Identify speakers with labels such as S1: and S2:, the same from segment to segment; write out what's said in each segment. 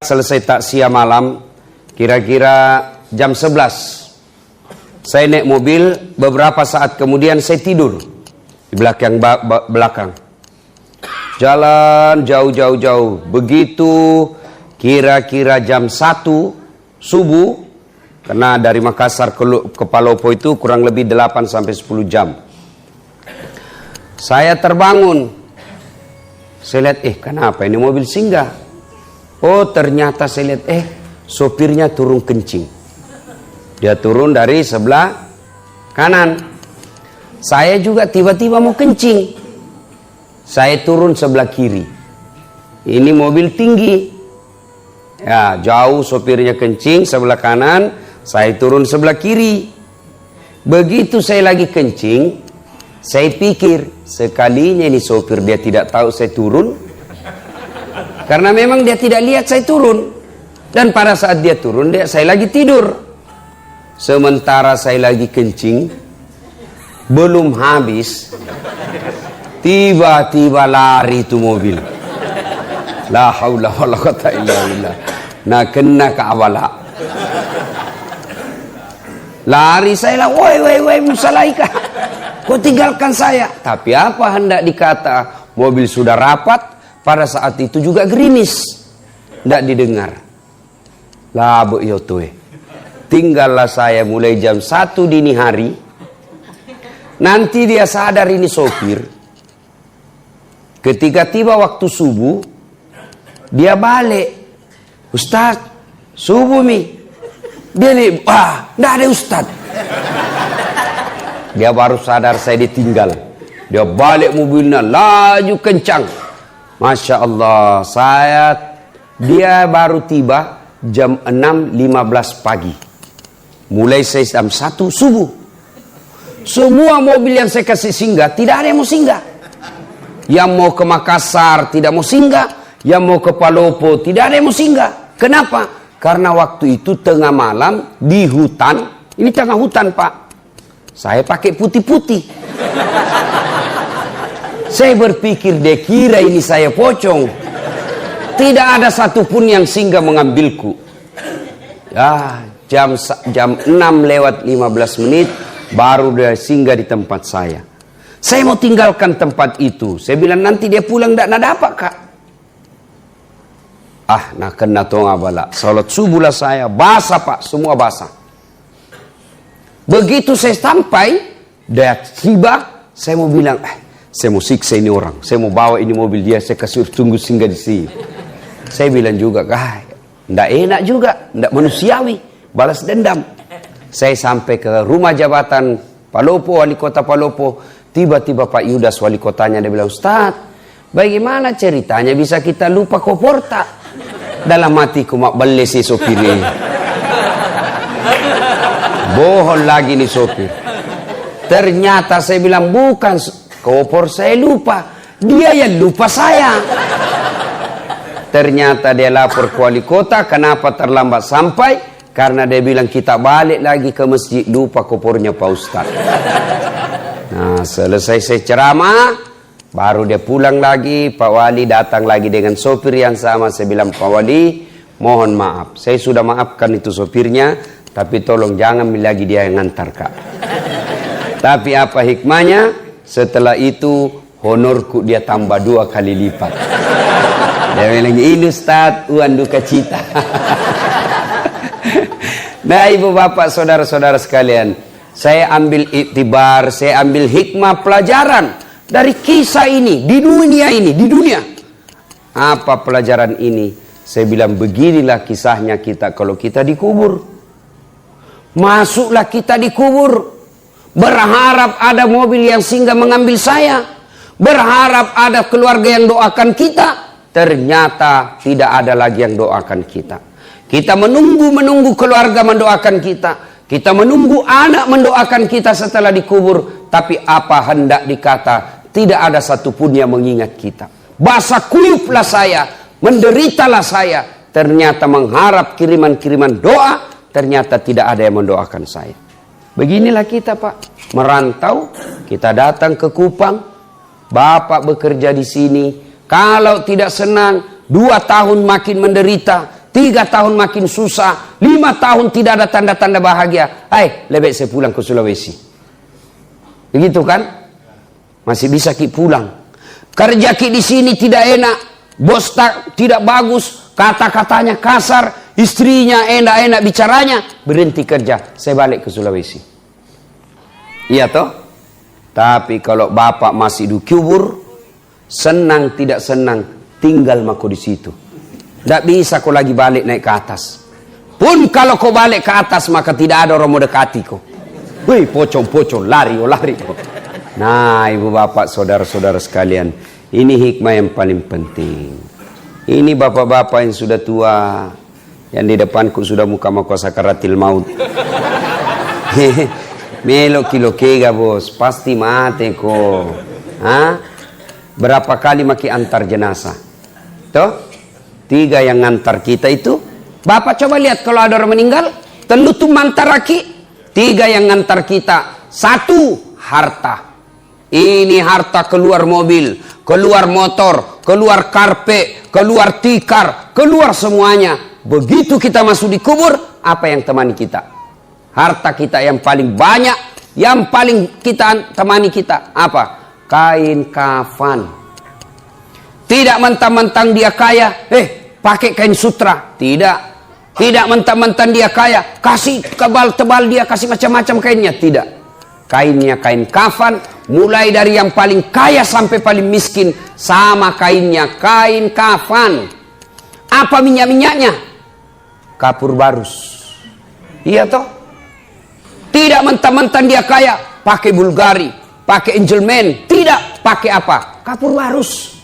S1: Selesai takziah malam, kira-kira jam 11. Saya naik mobil, beberapa saat kemudian saya tidur di belakang. Jalan jauh. Begitu kira-kira jam 1 subuh, karena dari Makassar ke Palopo itu kurang lebih 8 sampai 10 jam. Saya terbangun. Saya lihat, kenapa ini mobil singgah? Oh, ternyata saya lihat, sopirnya turun kencing. Dia turun dari sebelah kanan. Saya juga tiba-tiba mau kencing. Saya turun sebelah kiri. Ini mobil tinggi. Ya, jauh sopirnya kencing sebelah kanan, saya turun sebelah kiri. Begitu saya lagi kencing, saya pikir, sekalinya ini sopir dia tidak tahu saya turun. Karena memang dia tidak lihat saya turun. Dan pada saat dia turun, saya lagi tidur. Sementara saya lagi kencing, belum habis, tiba-tiba lari itu mobil. La haula wala quwata illa billah. Nah, kena ke awala. Lari saya lah, woi Musalaika, kau tinggalkan saya. Tapi apa hendak dikata, mobil sudah rapat. Pada saat itu juga gerimis, tidak didengar. Lah bu yotoe, tinggallah saya mulai jam 1 dini hari. Nanti dia sadar ini sopir. Ketika tiba waktu subuh, dia balik. Ustaz, subuh mi. Dia nih, tidak ada Ustaz. Dia baru sadar saya ditinggal. Dia balik mobilnya, laju kencang. Masya Allah, dia baru tiba jam 6.15 pagi. Mulai saya jam 1 subuh. Semua mobil yang saya kasih singgah, tidak ada yang mau singgah. Yang mau ke Makassar tidak mau singgah, yang mau ke Palopo tidak ada yang mau singgah. Kenapa? Karena waktu itu tengah malam di hutan. Ini tengah hutan, Pak. Saya pakai putih-putih. Saya berpikir dia kira ini saya pocong. Tidak ada satupun yang singgah mengambilku. Ya, jam 6:15 baru dia singgah di tempat saya. Saya mau tinggalkan tempat itu. Saya bilang nanti dia pulang tidak dapat, Kak. Nak kena tonga bala. Salat subuh lah saya, basah Pak, semua basah. Begitu saya sampai, dia tiba, saya mau bilang, saya mau siksa ini orang, saya mau bawa ini mobil dia, saya kasih tunggu singgah di sini. Saya bilang juga, tidak enak juga, tidak manusiawi, balas dendam. Saya sampai ke rumah jabatan Palopo, wali kota Palopo. Tiba-tiba Pak Yudas wali kotanya, dia bilang, Ustaz, bagaimana ceritanya bisa kita lupa koporta? Dalam hatiku mak beli si sopir ini. Bohong lagi nih sopir. Ternyata saya bilang bukan kopor saya lupa, dia yang lupa saya. Ternyata dia lapor ke wali kota, kenapa terlambat sampai? Karena dia bilang kita balik lagi ke masjid, lupa kopornya Pak Ustaz. Nah, selesai saya ceramah, baru dia pulang lagi. Pak Wali datang lagi dengan sopir yang sama. Saya bilang, Pak Wali, mohon maaf, saya sudah maafkan itu sopirnya, tapi tolong jangan lagi dia yang ngantar, Kak. Tapi apa hikmahnya? Setelah itu honorku dia tambah 2 kali lipat. Dia bilang, ini Ustaz, uang duka cita. Nah, ibu bapak, saudara-saudara sekalian, saya ambil iktibar, saya ambil hikmah pelajaran dari kisah ini, di dunia. Apa pelajaran ini? Saya bilang, beginilah kisahnya kita kalau kita dikubur. Masuklah kita dikubur. Berharap ada mobil yang singgah mengambil saya. Berharap ada keluarga yang doakan kita. Ternyata tidak ada lagi yang doakan kita. Kita menunggu keluarga mendoakan kita. Kita menunggu anak mendoakan kita setelah dikubur. Tapi apa hendak dikata, tidak ada satupun yang mengingat kita. Basah kuyuplah saya, menderitalah saya. Ternyata mengharap kiriman-kiriman doa, ternyata tidak ada yang mendoakan saya. Beginilah kita Pak, merantau, kita datang ke Kupang, Bapak bekerja di sini, kalau tidak senang, 2 tahun makin menderita, 3 tahun makin susah, 5 tahun tidak ada tanda-tanda bahagia. Hai, lebih saya pulang ke Sulawesi. Begitu kan? Masih bisa ki pulang. Kerja ki di sini tidak enak, bos tidak bagus, kata-katanya kasar, istrinya enak-enak bicaranya, berhenti kerja, saya balik ke Sulawesi. Iya toh? Tapi kalau bapak masih di kubur, senang tidak senang, tinggal mako di situ. Tidak bisa kau lagi balik naik ke atas. Pun kalau kau balik ke atas, maka tidak ada orang mau dekati kau. Wih, pocong-pocong, lari. Nah, ibu bapak, saudara-saudara sekalian, ini hikmah yang paling penting. Ini bapak-bapak yang sudah tua, yang di depanku sudah muka-muka sakaratil maut. Melo kilo kega bos, pasti mati kok. Berapa kali maki antar jenazah? Toh? 3 yang ngantar kita itu. Bapak coba lihat kalau ada orang meninggal, telu tuh mantar laki. 3 yang ngantar kita. 1, harta. Ini harta keluar mobil, keluar motor, keluar karpet, keluar tikar, keluar semuanya. Begitu kita masuk di kubur, apa yang temani kita? Harta kita yang paling banyak, yang paling kita temani kita apa? Kain kafan. Tidak mentang-mentang dia kaya, pakai kain sutra. Tidak mentang-mentang dia kaya, kasih tebal-tebal dia, kasih macam-macam kainnya. Tidak. Kainnya kain kafan, mulai dari yang paling kaya sampai paling miskin, sama kainnya, kain kafan. Apa minyak-minyaknya? Kapur barus. Iya toh? Tidak mentang-mentang dia kaya, pakai Bulgari, pakai Angelman. Tidak, pakai apa? Kapur barus.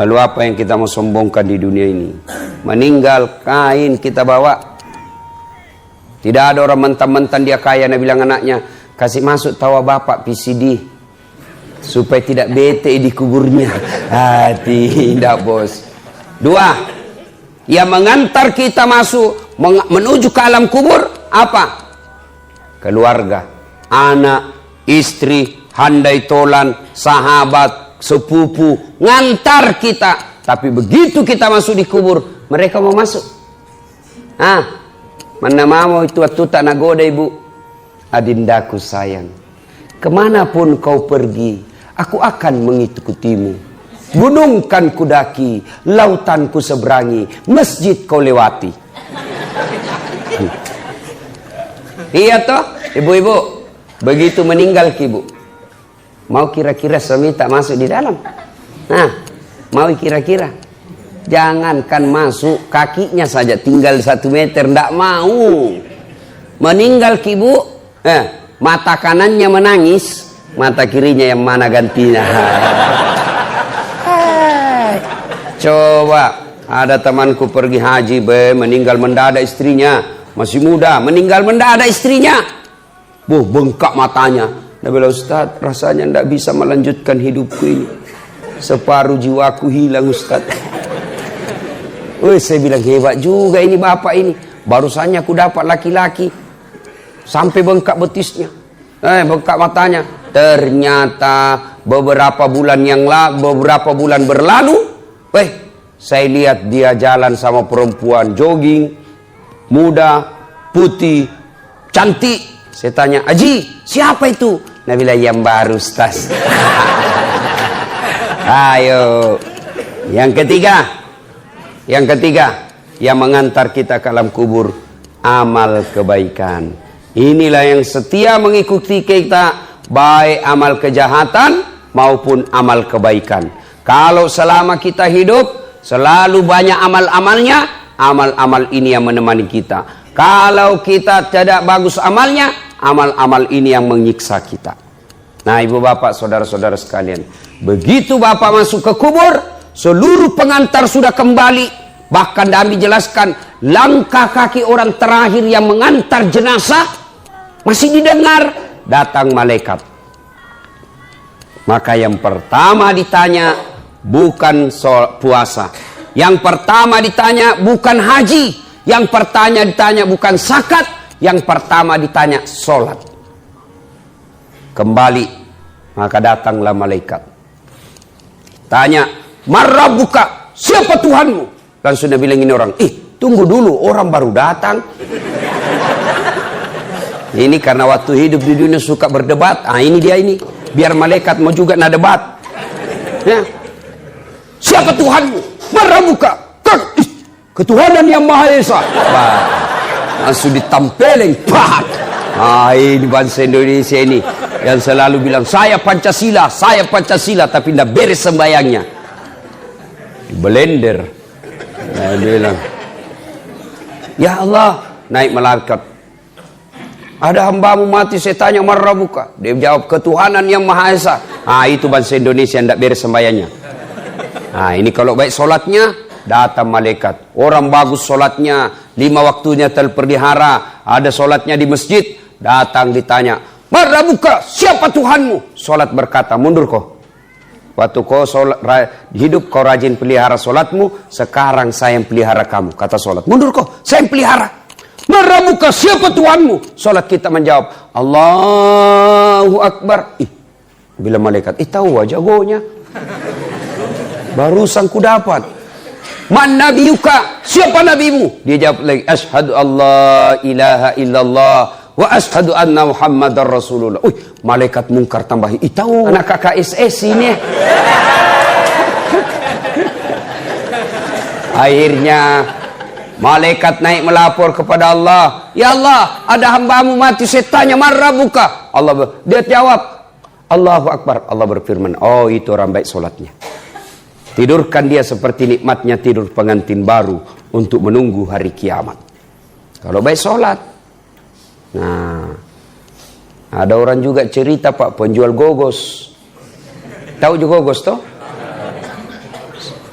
S1: Lalu apa yang kita mau sombongkan di dunia ini? Meninggal, kain kita bawa. Tidak ada orang mentang-mentang dia kaya, Nabi bilang anaknya, kasih masuk tawa bapak PCD. Supaya tidak bete di kuburnya. Tidak bos. 2, yang mengantar kita masuk, menuju ke alam kubur, apa? Keluarga, anak, istri, handai tolan, sahabat, sepupu, ngantar kita. Tapi begitu kita masuk di kubur, mereka mau masuk. Mana mau itu waktu tak nagoda ibu. Adindaku sayang, kemanapun kau pergi, aku akan mengikutimu. Gunung kan kudaki, lautan ku seberangi, masjid kau lewati. Iya toh, ibu-ibu, begitu meninggal ibu, mau kira-kira suami tak masuk di dalam? Mau kira-kira? Jangankan masuk, kakinya saja tinggal 1 meter, ndak mau. Meninggal ibu, mata kanannya menangis, mata kirinya yang mana gantinya? Coba ada temanku pergi haji, meninggal mendadak istrinya, masih muda, meninggal mendadak istrinya, bengkak matanya. Dia bilang, Ustaz, rasanya ndak bisa melanjutkan hidupku ini, separuh jiwaku hilang Ustaz. Saya bilang hebat juga ini bapak ini. Barusannya aku dapat laki-laki sampai bengkak betisnya, bengkak matanya. Ternyata beberapa bulan berlalu, saya lihat dia jalan sama perempuan jogging, muda, putih, cantik. Saya tanya, Haji, siapa itu? Nah bilang, yang baru Ustaz. Ayo, yang ketiga, yang mengantar kita ke alam kubur, amal kebaikan. Inilah yang setia mengikuti kita, baik amal kejahatan maupun amal kebaikan. Kalau selama kita hidup, selalu banyak amal-amalnya, amal-amal ini yang menemani kita. Kalau kita tidak bagus amalnya, amal-amal ini yang menyiksa kita. Nah ibu bapak, saudara-saudara sekalian, begitu bapak masuk ke kubur, seluruh pengantar sudah kembali. Bahkan Nabi jelaskan, langkah kaki orang terakhir yang mengantar jenazah masih didengar, datang malaikat. Maka yang pertama ditanya bukan puasa, yang pertama ditanya bukan haji, yang pertama ditanya bukan zakat, yang pertama ditanya sholat. Kembali Maka datanglah malaikat. Tanya, "Marrabbuka?" Siapa Tuhanmu? Langsung dia bilang ini orang, tunggu dulu, orang baru datang. Ini karena waktu hidup di dunia suka berdebat. Ini dia ini. Biar malaikat mau juga nak debat. Ya. Siapa Tuhanmu? Marrabbuka? Ketuhanan yang Maha Esa. Langsung ditampelin. Ini bangsa Indonesia ini yang selalu bilang saya Pancasila, tapi tidak beres sembayangnya. Di blender. Dia bilang, ya Allah, naik malaikat. Ada hambamu mati, saya tanya marrabbuka. Dia jawab ketuhanan yang Maha Esa. Itu bangsa Indonesia yang tidak beres sembayangnya. Ini kalau baik solatnya, datang malaikat. Orang bagus solatnya, 5 waktunya terpelihara, ada solatnya di masjid, datang ditanya, marrabbuka? Siapa Tuhanmu? Solat berkata, mundur kau. Waktu kau hidup kau rajin pelihara solatmu, sekarang saya yang pelihara kamu. Kata solat, mundur kau, saya yang pelihara. Marrabbuka? Siapa Tuhanmu? Solat kita menjawab, Allahu Akbar. Bila malaikat, tahu aja jagonya. Barusan ku dapat. Man nabiyuka? Siapa nabimu? Dia jawab lagi, asyhadu alla ilaha illallah wa asyhadu anna Muhammadar Rasulullah. Malaikat mungkar tambahi, tahu anak KKSS ini. Akhirnya malaikat naik melapor kepada Allah. Ya Allah, ada hambamu mati, saya tanya marrabbuka? Dia jawab, Allahu Akbar. Allah berfirman, itu orang baik solatnya. Tidurkan dia seperti nikmatnya tidur pengantin baru untuk menunggu hari kiamat. Kalau baik solat. Nah, ada orang juga cerita Pak, penjual gogos. Tahu juga gogos toh?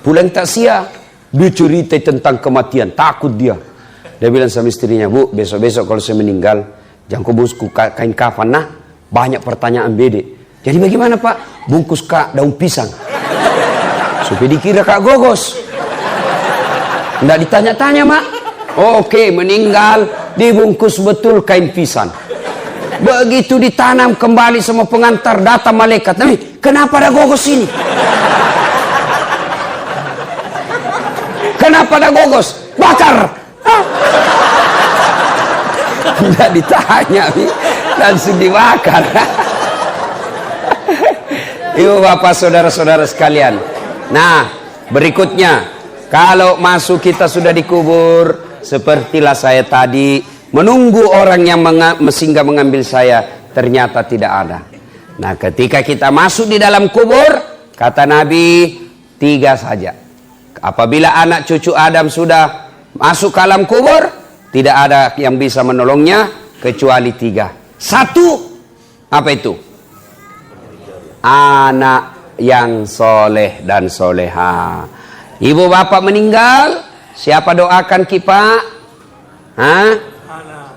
S1: Pulang takziah, dia cerita tentang kematian, takut dia. Dia bilang sama istrinya, Bu, besok-besok kalau saya meninggal, jangan kau bungkus kain kafan. Nah, banyak pertanyaan bedek. Jadi bagaimana Pak? Bungkus daun pisang. Supaya dikira Kak Gogos. Nggak ditanya-tanya, Mak. Oke, meninggal, dibungkus betul kain pisang. Begitu ditanam kembali sama pengantar, datang malaikat. Kenapa ada Gogos ini? Kenapa ada Gogos? Bakar! Nggak ditanya, langsung dibakar. Ibu bapak saudara-saudara sekalian. Nah, berikutnya, kalau masuk kita sudah dikubur, sepertilah saya tadi, menunggu orang yang singgah mengambil saya, ternyata tidak ada. Nah, ketika kita masuk di dalam kubur, kata Nabi, 3 saja. Apabila anak cucu Adam sudah masuk ke alam kubur, tidak ada yang bisa menolongnya, kecuali 3. 1, apa itu? Anak yang soleh dan soleha. Ibu bapak meninggal, siapa doakan kita?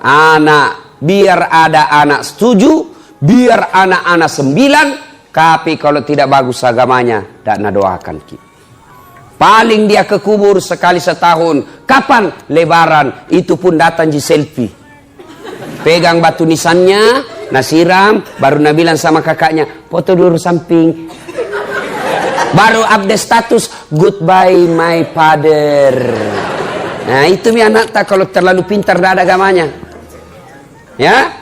S1: Anak. Biar ada anak 7, biar anak-anak 9, tapi kalau tidak bagus agamanya, tidak doakan kita. Paling dia ke kubur sekali setahun. Kapan? Lebaran. Itu pun datang di selfie. Pegang batu nisannya, nasiram, baru bilang sama kakaknya, foto dulu samping. Baru update status, goodbye my father. Nah itu mi anak tak kalau terlalu pintar dah ada agamanya. Ya,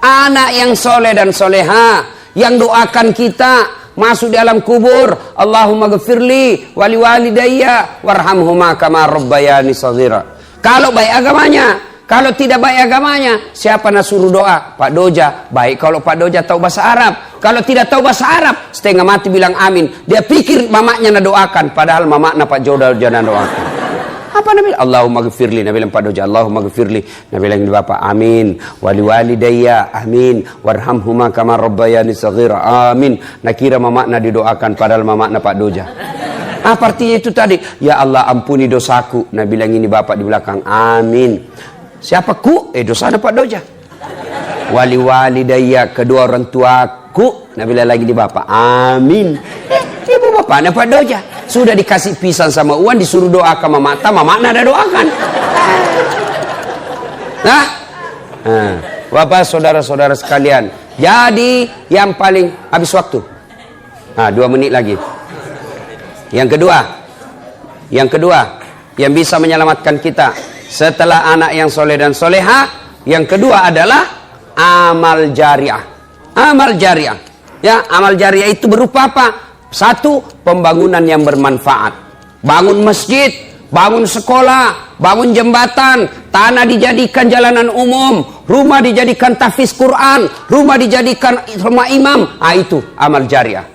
S1: anak yang soleh dan soleha, yang doakan kita masuk di alam kubur. Allahumma ghafirli wali walidayya warhamhuma kama rabbayani shaghira. Kalau baik agamanya. Kalau tidak baik agamanya, siapa nak suruh doa? Pak Doja. Baik kalau Pak Doja tahu bahasa Arab. Kalau tidak tahu bahasa Arab, setengah mati bilang amin. Dia pikir mamaknya nak doakan, padahal mamaknya Pak Doja nak doakan. Apa Nabi? Allahumma ghafirli. Nabi bilang Pak Doja, Allahumma ghafirli. Nabi bilang di bapak, amin. Wali walidayya, amin. Warhamhuma kama rabbayani shaghira, amin. Nak kira mamaknya didoakan, padahal mamaknya Pak Doja. Apa artinya itu tadi? Ya Allah ampuni dosaku. Nabi bilang ini bapak di belakang, amin. Siapa ku? Dosanya Pak Doja. Wali walidayya, kedua orang tuaku. Nabi lagi di bapak, amin. Ibu bapaknya Pak Doja. Sudah dikasih pisang sama uang, disuruh doakan mamaknya ada doakan. Nah, bapak saudara-saudara sekalian, Jadi yang paling habis waktu. Nah, 2 menit lagi. Yang kedua yang bisa menyelamatkan kita setelah anak yang soleh dan soleha, yang kedua adalah amal jariah. Amal jariah. Ya, amal jariah itu berupa apa? 1, pembangunan yang bermanfaat. Bangun masjid, bangun sekolah, bangun jembatan, tanah dijadikan jalanan umum, rumah dijadikan tahfiz Quran, rumah dijadikan rumah imam. Itu amal jariah.